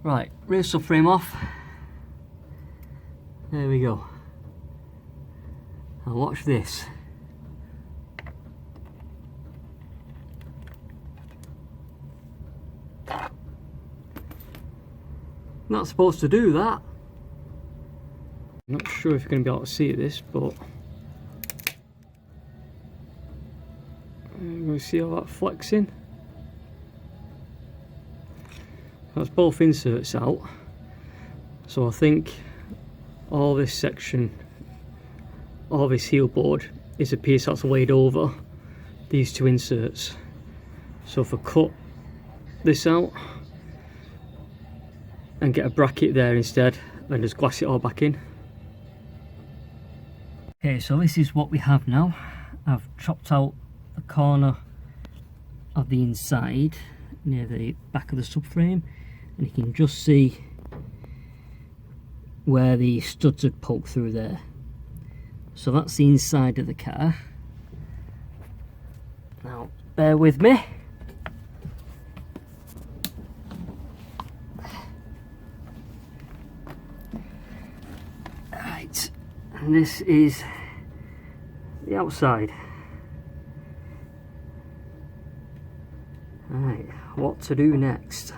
Right, rear subframe off. There we go. Now watch this. Not supposed to do that. I'm not sure if you're going to be able to see this, but I'm going to see all that flexing. That's both inserts out. So I think all this section, all this heel board is a piece that's laid over these two inserts. So if I cut this out and get a bracket there instead, then just glass it all back in. Okay, so this is what we have now. I've chopped out the corner of the inside near the back of the subframe, and you can just see where the studs had poked through there. So that's the inside of the car. Now bear with me. Right, and this is the outside. Right, what to do next?